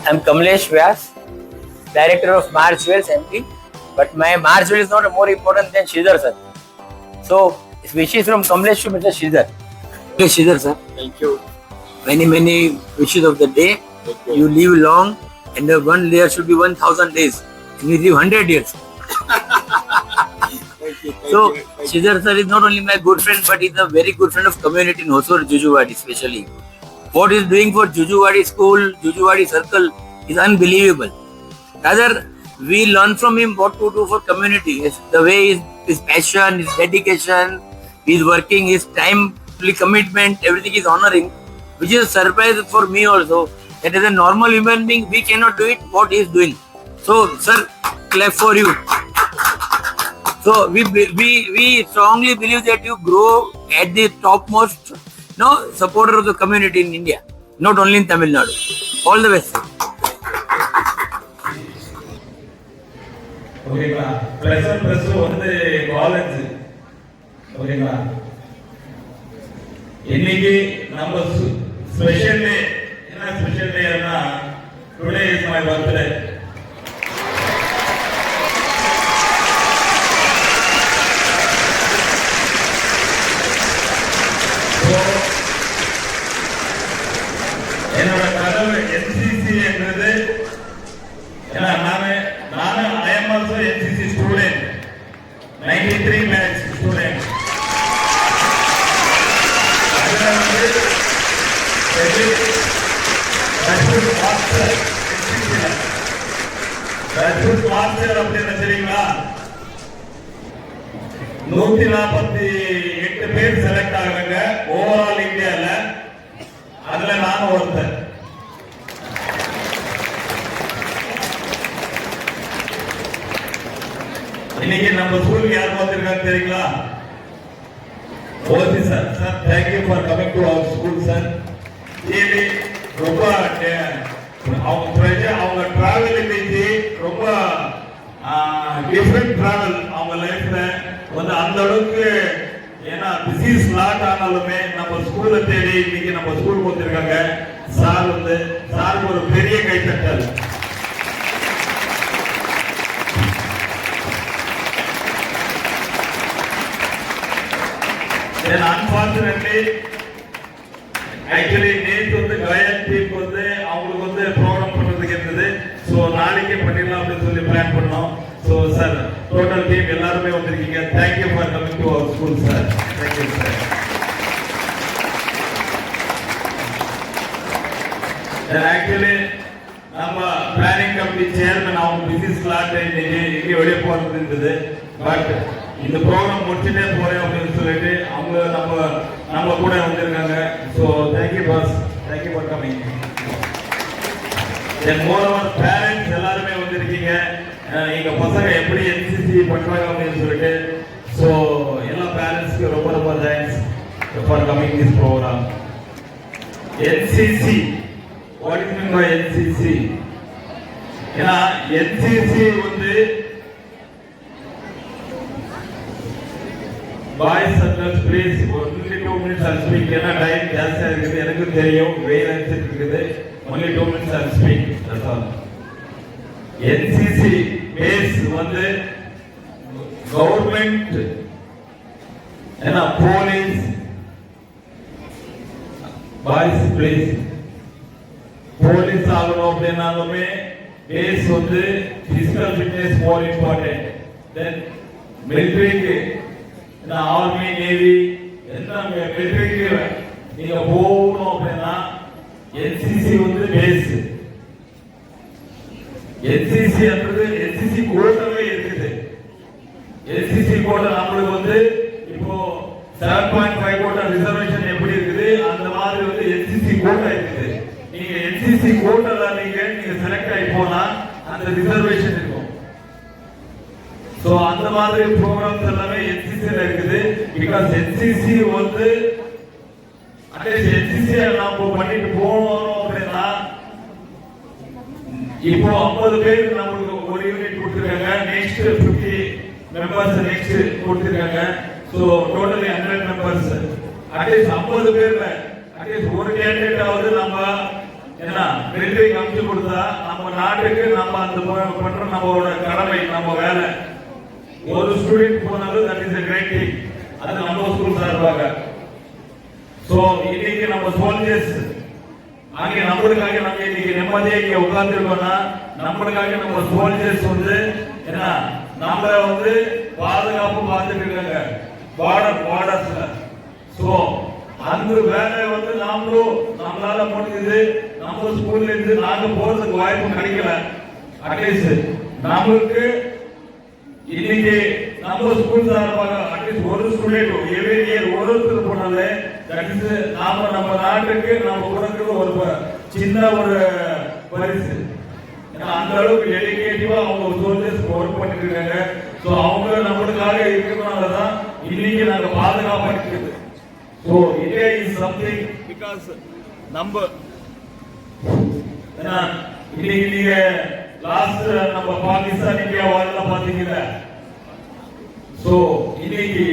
I'm Kamlesh Vyas, Director of Marchwells MP. But my Marchwell is not more important than Shridhar sir. So, wishes from Kamlesh to Mr. Shridhar. Okay, Shridhar sir. Thank you. Many wishes of the day. You live long, and the one year should be 1,000 days. And you live 100 years. So, Shridhar sir is not only my good friend, but he's a very good friend of community in Hosur, Jujuwadi especially. What he's doing for Jujuwadi school, Jujuwadi circle is unbelievable. Rather, we learn from him what to do for community. The way his passion, his dedication, his working, his time commitment, everything is honoring, which is a surprise for me also. That as a normal human being, we cannot do it what he is doing. So, sir, clap for you. So we strongly believe that you grow at the topmost, supporter of the community in India, not only in Tamil Nadu. All the best. ஓகேங்களா? +1 வந்து college. ஓகேங்களா? இன்னைக்கு நம்ம special day. என்ன special டேனா today is my birthday. என்னோட கனவு NCC என்றது. ஏன்னா நானும் I am also NCC student, 93 batch student. அதுல வந்து மாஸ்டர் அப்படின்னு தெரியுங்களா? 148 பேர் செலக்ட் ஆகுறாங்க ஓவரால் இந்தியால. அதுல நானும் ஒருத்தர். இன்னைக்கு நம்ம ஸ்கூலுக்கு யார் வந்திருக்காங்க தெரியுங்களா? OC sir. Sir, thank you for coming to our school sir. Really ரொம்ப அவங்க டிராவல் இன்னைக்கு ரொம்ப டிஃப்ரெண்ட் டிராவல் அவங்க லைஃப்ல வந்து அந்த அளவுக்கு. ஏன்னா பிஸி ஸ்லாட் ஆனாலுமே நம்ம ஸ்கூலை தேடி இன்னைக்கு நம்ம ஸ்கூலுக்கு வந்திருக்காங்க. சாருக்கு ஒரு பெரிய கைத்தட்டல். அன்பார்ச்சுனேட்லி ஆக்சுவலி நேற்று வந்து கயல் டீம் வந்து அவங்களுக்கு வந்து ப்ரோக்ராம் பண்றதுக்கு இருந்தது. ஸோ நாளைக்கே பண்ணிடலாம் அப்படின்னு சொல்லி பிளான் பண்ணோம். ஸோ சார், டோட்டல் டீம் எல்லாருமே வந்திருக்கீங்க. Thank you for coming to our school sir. Thank you sir. Actually நம்ம பிளானிங் கமிட்டி சேர்மன் அவங்க பிஸி ஸ்லாட் இன்னைக்கு வெளியே போறது இருந்தது. பட் இந்த ப்ரோக்ராம் முடிச்சுட்டே போறேன் அப்படின்னு சொல்லிட்டு அவங்க நம்ம கூட வந்திருக்காங்க. So thank you boss, thank you for coming. Then moreover parents எல்லாருமே வந்திருக்கீங்க. எங்க பசங்க எப்படி என்சிசி பண்றாங்க அப்படின்னு சொல்லிட்டு. ஸோ எல்லா பேரண்ட்ஸ்க்கு ரொம்ப thanks for coming this program. NCC, what is mean by NCC? ஏன்னா என்சிசி வந்து boys and girls please only 2 minutes I'll speak. ஏன்னா டைம் ஜாஸ்தியா இருக்குது, எனக்கு தெரியும். வெயில் அடிச்சிட்டு இருக்குது. only 2 minutes I'll speak. That's all. NCC base வந்து கவர்மெண்ட், ஏன்னா போலீஸ், பாய்ஸ் ப்ளீஸ் போலீஸ் ஆகணும் அப்படின்னாலுமே பேஸ் வந்து physical fitness more important then மிலிட்டரிக்கு. ஆர்மி, நேவி எல்லாம் மிலிட்டரிக்கு நீங்க போகணும் அப்படின்னா என்சிசி வந்து பேஸ். என்சிசி என்றது என்சிசி கோட்டாவே இருக்குது. என்சிசி கோட்டா நம்மளுக்கு வந்து இப்போ 7.5 கோட்டா ரிசர்வேஷன் எப்படி இருக்குது அந்த மாதிரி வந்து என்சிசி கோட்டா இருக்குது. நீங்க என்சிசி கோட்டால நீங்க செலக்ட் ஆகி போனா அந்த ரிசர்வேஷன் இருக்கும். சோ அந்த மாதிரி ப்ரோக்ராம்ஸ் எல்லாமே என்சிசில இருக்குது. பிகாஸ் என்சிசி வந்து அட்லீஸ்ட் என்சிசி நாம பண்ணிட்டு போனோம் அப்படின்னா இப்போ 50 பேர் நமக்கு ஒரு யூனிட் கொடுத்துருக்காங்க. நெக்ஸ்ட் 50 மெம்பர்ஸ் நெக்ஸ்ட் கொடுத்துருக்காங்க. So totally 100 members. அட்லீஸ்ட் 50 பேர்ல அட்லீஸ்ட் ஒரு கேண்டிடேட் ஆவது நம்ம என்ன மிலிட்டரி அனுப்பிச்சு கொடுத்தா நம்ம நாட்டுக்கு நம்ம அந்த பண்ற நம்மளோட கடமை நம்ம வேலை. ஒரு ஸ்டூடெண்ட் போனாலும் that is a great thing. அது நம்ம ஸ்கூல் சார்பாக. சோ இன்னைக்கு நம்ம சோல்ஜர்ஸ் அங்கே நம்மளுக்காக நம்ம இன்னைக்கு நிம்மதியா இங்க உட்கார்ந்துருக்கோம்னா நம்மளுக்காக நம்ம சோல்ஜர்ஸ் வந்து என்ன நம்மள வந்து பாதுகாப்பு பார்த்துட்டு இருக்காங்க பார்டர்ஸ்ல. சோ அந்த வேலை வந்து நம்மளால முடிஞ்சது. நம்ம ஸ்கூல்ல இருந்து நாங்க போறதுக்கு வாய்ப்பு கிடைக்கல. அட்லீஸ்ட் நம்மளுக்கு இன்னைக்கு நம்ம ஸ்கூல் சார்பாக அட்லீஸ்ட் ஒரு ஸ்டூடெண்ட் எவ்ரி இயர் ஒருத்தர் போனாலே தட் இஸ் நம்ம நாட்டுக்கு நம்ம கொடுக்கிற ஒரு சின்ன ஒரு பரிசு. ஏன்னா அந்த அளவுக்கு டெடிகேட்டிவா அவங்க சோல்ஜர்ஸ் ஒர்க் பண்ணிட்டு இருக்காங்க. ஸோ அவங்க நம்மளுக்காக இருக்கிறதுனால தான் இன்னைக்கு நாங்கள் பாதுகாப்பாக இருக்குது. So India is something because நம்ம ஏன்னா இன்னைக்கு நீங்க லாஸ்ட் நம்ம பாகிஸ்தான் இந்தியா வார்ல பாத்தீங்கன்னா சோ இன்னைக்கு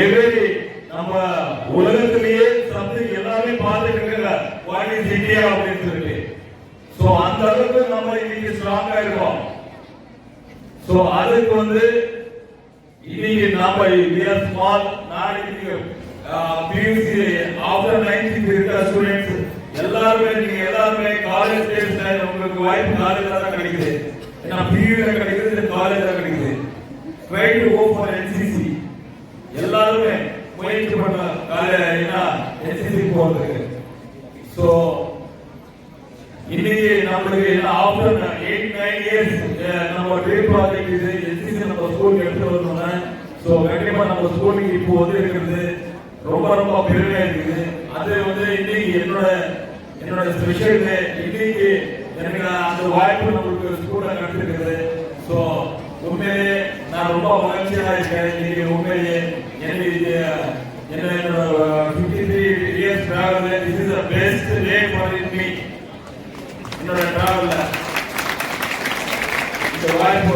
எவரி நம்ம உலகத்திலேயே சம்திங் எல்லாமே பார்த்துட்டு இருக்காங்க வாட் இஸ் இந்தியா அப்படின்னு சொல்லி. சோ அந்த அளவுக்கு நம்ம இன்னைக்கு ஸ்ட்ராங்கா இருக்கோம். சோ அதுக்கு வந்து இன்னைக்கு நம்ம விஆர் ஸ்மால் நாளைக்கு பியூசி ஆஃப்டர் 9th இருக்க ஸ்டூடெண்ட்ஸ் எல்லாருமே காலேஜ் டேஸ்ல உங்களுக்கு வாய்ப்பு காலேஜ்ல தான் கிடைக்குது. ஏன்னா பியூல கிடைக்குது காலேஜ்ல கிடைக்குது. Try to go for NCC எல்லாருமே முயற்சி பண்ண காலேஜ் என்சிசி போறதுக்கு. ஸோ இன்னைக்கு நம்மளுக்கு ஆஃப்டர் 8-9 இயர்ஸ் நம்ம ட்ரீம் ப்ராஜெக்ட் இது என்சிசி நம்ம ஸ்கூலுக்கு எடுத்து வரணும்னா ஸோ கண்டிப்பா நம்ம ஸ்கூலுக்கு இப்போ வந்து இருக்கிறது ரொம்ப ரொம்ப பெருமையா இருக்குது. அது வந்து இன்னைக்கு என்னோட ஸ்பெஷல் டே. இன்னைக்கு எனக்கு அந்த வாய்ப்பு நம்மளுக்கு ஸ்கூல்ல கிடைச்சிருக்குது. ஸோ உண்மையிலே நான் ரொம்ப மகிழ்ச்சியா இருக்கேன். இன்னைக்கு உண்மையிலே என்னோட 53 years travel this is the best day for me. என்னோட டிராவல்ல இந்த வாய்ப்பு